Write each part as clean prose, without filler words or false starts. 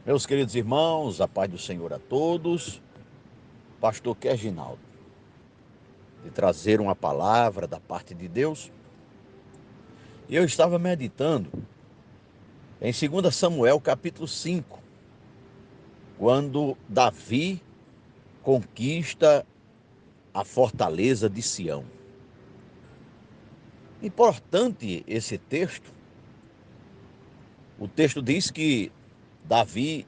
Meus queridos irmãos, a paz do Senhor a todos. Pastor Reginaldo, de trazer uma palavra da parte de Deus. E eu estava meditando em 2 Samuel capítulo 5, quando Davi conquista a fortaleza de Sião. Importante esse texto. O texto diz que Davi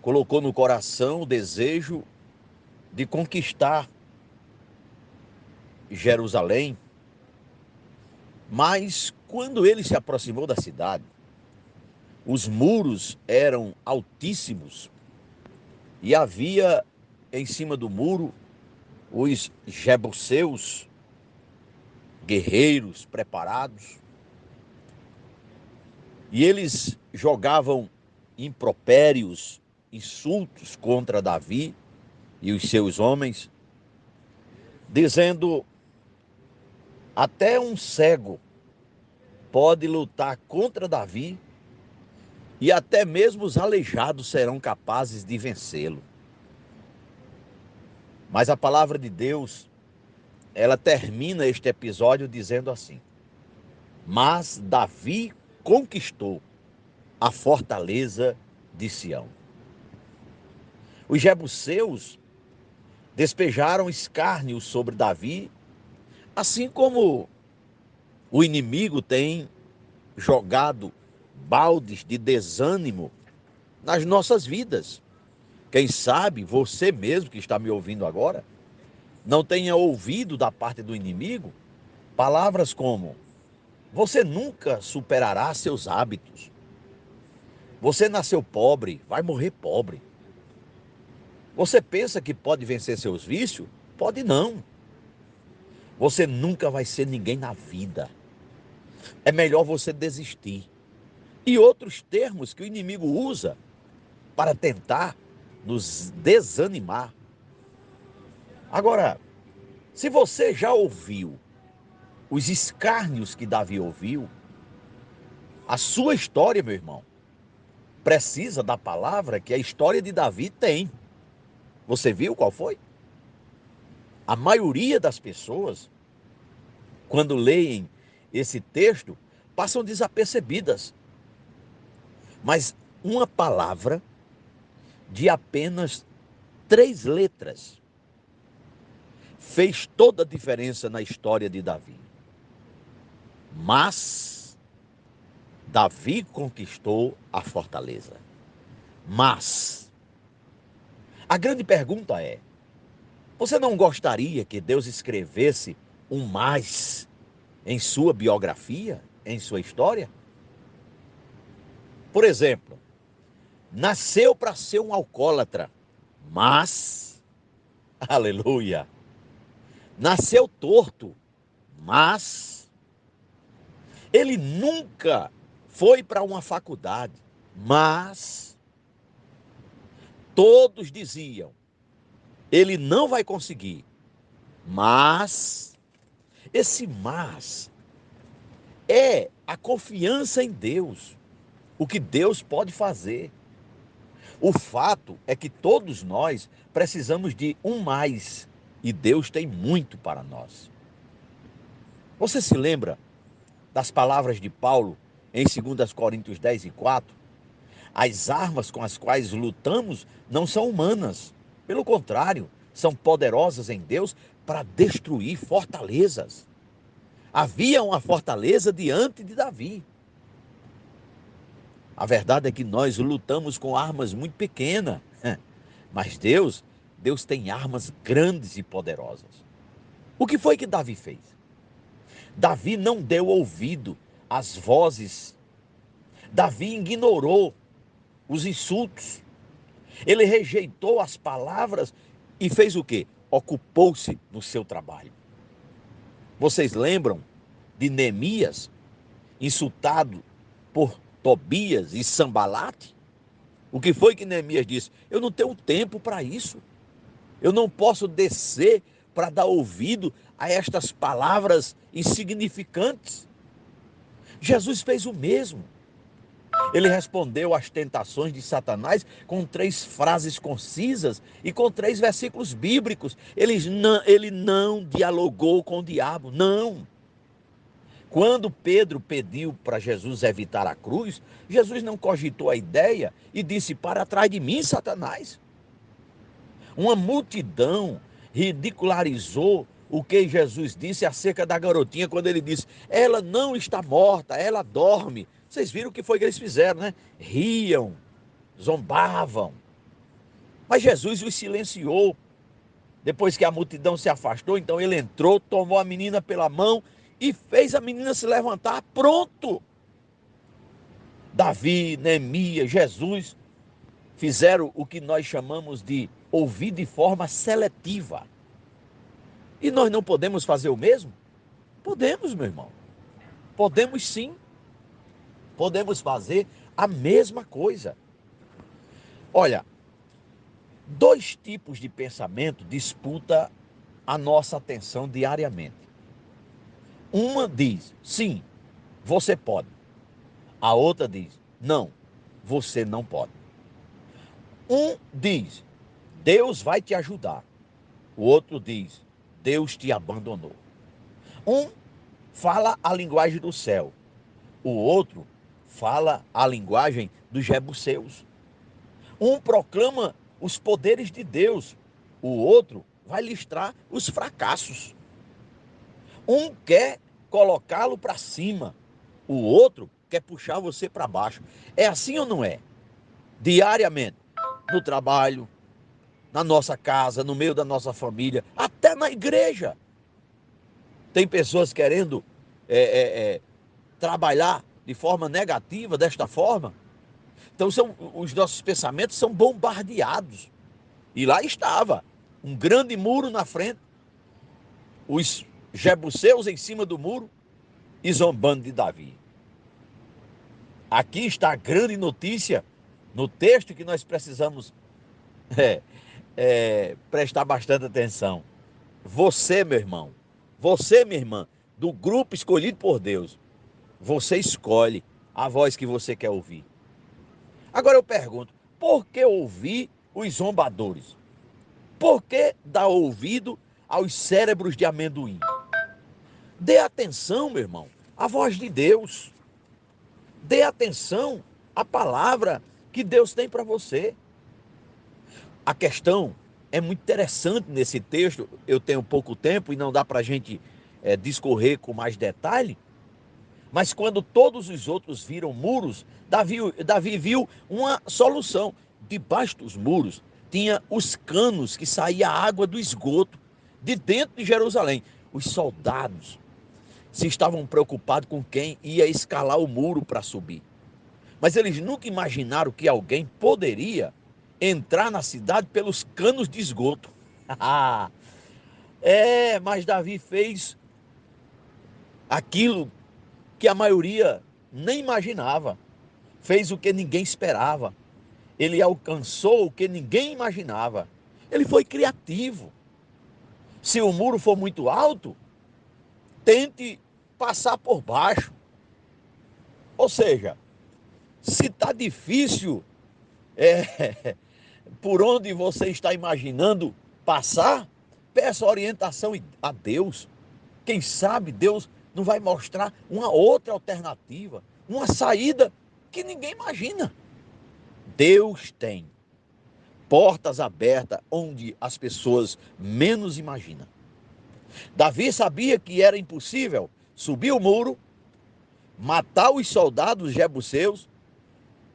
colocou no coração o desejo de conquistar Jerusalém, mas quando ele se aproximou da cidade, os muros eram altíssimos e havia em cima do muro os jebuseus, guerreiros preparados, e eles jogavam impropérios, insultos contra Davi e os seus homens, dizendo: até um cego pode lutar contra Davi e até mesmo os aleijados serão capazes de vencê-lo. Mas a palavra de Deus, ela termina este episódio dizendo assim: mas Davi conquistou a fortaleza de Sião. Os jebuseus despejaram escárnio sobre Davi, assim como o inimigo tem jogado baldes de desânimo nas nossas vidas. Quem sabe você mesmo que está me ouvindo agora não tenha ouvido da parte do inimigo palavras como: você nunca superará seus hábitos. Você nasceu pobre, vai morrer pobre. Você pensa que pode vencer seus vícios? Pode não. Você nunca vai ser ninguém na vida. É melhor você desistir. E outros termos que o inimigo usa para tentar nos desanimar. Agora, se você já ouviu os escárnios que Davi ouviu, a sua história, meu irmão, precisa da palavra que a história de Davi tem. Você viu qual foi? A maioria das pessoas, quando leem esse texto, passam desapercebidas. Mas uma palavra de apenas 3 letras fez toda a diferença na história de Davi. Mas Davi conquistou a fortaleza. Mas a grande pergunta é: você não gostaria que Deus escrevesse um mais em sua biografia, em sua história? Por exemplo, nasceu para ser um alcoólatra, mas, aleluia, nasceu torto, mas ele nunca foi para uma faculdade, mas todos diziam: ele não vai conseguir. Mas esse mas é a confiança em Deus, o que Deus pode fazer. O fato é que todos nós precisamos de um mais e Deus tem muito para nós. Você se lembra das palavras de Paulo em 2 Coríntios 10:4? As armas com as quais lutamos não são humanas. Pelo contrário, são poderosas em Deus para destruir fortalezas. Havia uma fortaleza diante de Davi. A verdade é que nós lutamos com armas muito pequenas. Mas Deus tem armas grandes e poderosas. O que foi que Davi fez? Davi não deu ouvido às vozes. Davi ignorou os insultos. Ele rejeitou as palavras e fez o quê? Ocupou-se no seu trabalho. Vocês lembram de Neemias, insultado por Tobias e Sambalate? O que foi que Neemias disse? Eu não tenho tempo para isso. Eu não posso descer para dar ouvido a estas palavras insignificantes. Jesus fez o mesmo. Ele respondeu às tentações de Satanás com 3 frases concisas e com 3 versículos bíblicos. Ele não dialogou com o diabo, não. Quando Pedro pediu para Jesus evitar a cruz, Jesus não cogitou a ideia e disse: para trás de mim, Satanás. Uma multidão ridicularizou o que Jesus disse acerca da garotinha, quando ele disse: ela não está morta, ela dorme. Vocês viram o que foi que eles fizeram, né? Riam, zombavam. Mas Jesus os silenciou. Depois que a multidão se afastou, então ele entrou, tomou a menina pela mão e fez a menina se levantar. Pronto! Davi, Neemias, Jesus fizeram o que nós chamamos de ouvir de forma seletiva. E nós não podemos fazer o mesmo? Podemos, meu irmão. Podemos sim. Podemos fazer a mesma coisa. Olha, 2 tipos de pensamento disputam a nossa atenção diariamente. Uma diz: sim, você pode. A outra diz: não, você não pode. Um diz: Deus vai te ajudar. O outro diz: Deus te abandonou. Um fala a linguagem do céu. O outro fala a linguagem dos jebuseus. Um proclama os poderes de Deus. O outro vai listar os fracassos. Um quer colocá-lo para cima. O outro quer puxar você para baixo. É assim ou não é? Diariamente, no trabalho, na nossa casa, no meio da nossa família, até na igreja. Tem pessoas querendo trabalhar de forma negativa, desta forma. Então os nossos pensamentos são bombardeados. E lá estava um grande muro na frente, os jebuseus em cima do muro e zombando de Davi. Aqui está a grande notícia no texto que nós precisamos prestar bastante atenção. Você, meu irmão, você, minha irmã, do grupo escolhido por Deus, você escolhe a voz que você quer ouvir. Agora eu pergunto: por que ouvir os zombadores? Por que dar ouvido aos cérebros de amendoim? Dê atenção, meu irmão, à voz de Deus. Dê atenção à palavra que Deus tem para você. A questão é muito interessante nesse texto. Eu tenho pouco tempo e não dá para a gente discorrer com mais detalhe. Mas quando todos os outros viram muros, Davi viu uma solução. Debaixo dos muros tinha os canos que saía a água do esgoto de dentro de Jerusalém. Os soldados se estavam preocupados com quem ia escalar o muro para subir. Mas eles nunca imaginaram que alguém poderia entrar na cidade pelos canos de esgoto. Mas Davi fez aquilo que a maioria nem imaginava. Fez o que ninguém esperava. Ele alcançou o que ninguém imaginava. Ele foi criativo. Se o muro for muito alto, tente passar por baixo. Ou seja, se está difícil por onde você está imaginando passar, peça orientação a Deus. Quem sabe Deus não vai mostrar uma outra alternativa, uma saída que ninguém imagina. Deus tem portas abertas onde as pessoas menos imaginam. Davi sabia que era impossível subir o muro, matar os soldados jebuseus,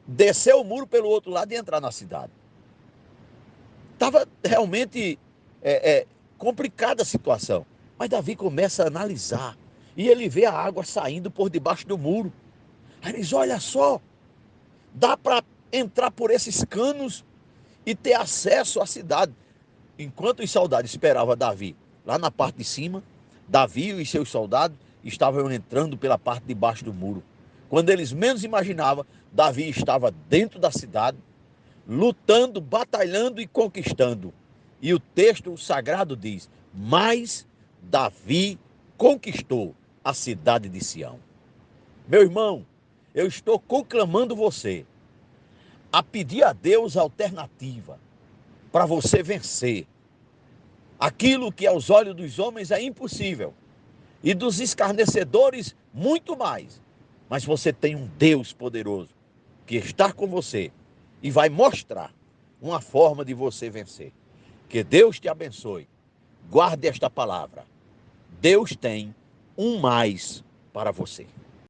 descer o muro pelo outro lado e entrar na cidade. Estava realmente complicada a situação. Mas Davi começa a analisar e ele vê a água saindo por debaixo do muro. Aí ele diz: olha só, dá para entrar por esses canos e ter acesso à cidade. Enquanto os soldados esperavam Davi lá na parte de cima, Davi e seus soldados estavam entrando pela parte de baixo do muro. Quando eles menos imaginavam, Davi estava dentro da cidade, lutando, batalhando e conquistando. E o texto sagrado diz: mas Davi conquistou a cidade de Sião. Meu irmão, eu estou conclamando você a pedir a Deus alternativa para você vencer aquilo que aos olhos dos homens é impossível e dos escarnecedores muito mais. Mas você tem um Deus poderoso que está com você e vai mostrar uma forma de você vencer. Que Deus te abençoe. Guarde esta palavra. Deus tem um mais para você.